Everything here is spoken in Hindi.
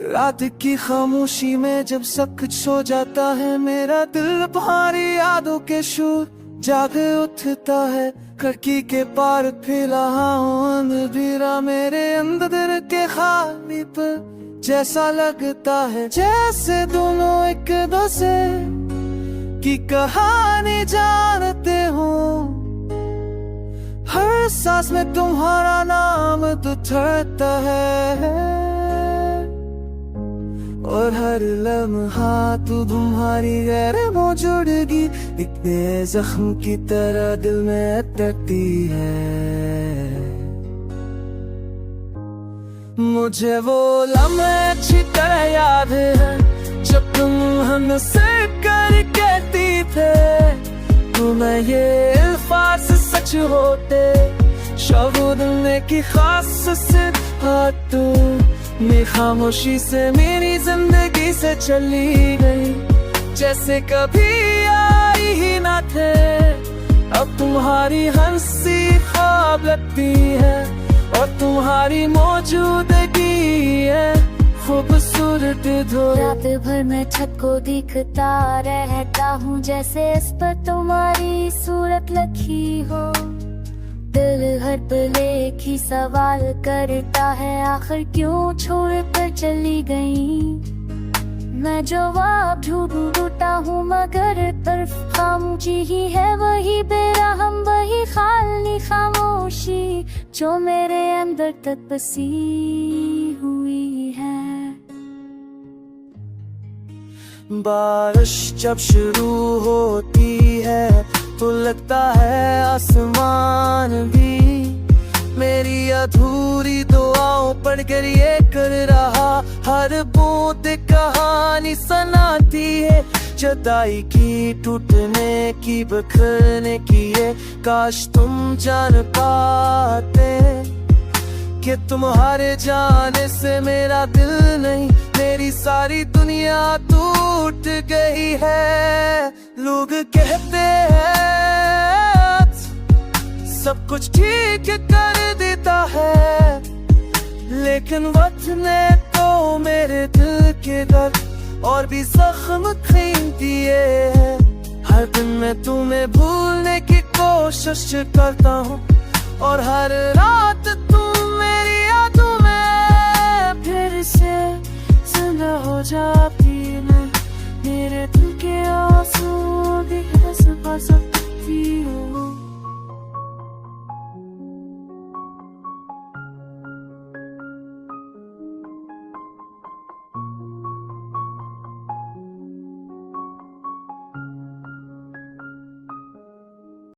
रात की खामोशी में जब सब कुछ सो जाता है, मेरा दिल भारी यादों के शोर जाग उठता है। खिड़की के पार फैला अंधेरा मेरे अंदर के खाली पर जैसा लगता है, जैसे दोनों एक दूसरे की कहानी जानते हो। हर सांस में तुम्हारा नाम दुथरता है और हर लम्हा तू तुम्हारी गैर मौजूदगी इतने जख्म की तरह दिल में अटकती है। मुझे वो लम्हे अच्छी तरह याद है जब तुम हमसे कर कहती थे, तुम्हें ये अल्फाज सच होते शब्द में की खास सिफात में खामोशी से मेरी जिंदगी से चली गई, जैसे कभी आई ही ना थे। अब तुम्हारी हंसी ख्वाब लगती है और तुम्हारी मौजूदगी है खूबसूरत धो। रात भर मैं छत को दिखता रहता हूँ, जैसे इस पर तुम्हारी सूरत लिखी हो। दिल हर पल एक ही सवाल करता है, आखिर क्यों छोड़ कर चली गई। मैं जवाब ढूंढता हूँ मगर तरफ खामोशी ही है, वही बेरहम वही खाली खामोशी जो मेरे अंदर तक बसी हुई है। बारिश जब शुरू होती है तो लगता है आसमान भी मेरी अधूरी दुआओं पर गिरिए कर रहा। हर बूंद कहानी सुनाती है जुदाई की, टूटने की, बिखरने की है। काश तुम जान पाते कि तुम्हारे जाने से मेरा दिल नहीं, मेरी सारी दुनिया टूट गई है। लोग कहते हैं सब कुछ ठीक कर देता है, लेकिन वक्त ने तो मेरे दिल के दर्द और भी जख्म खींच दिए हैं। हर दिन मैं तुम्हें भूलने की कोशिश करता हूँ और हर रात तुम मेरी यादों में फिर से जिंदा हो जाती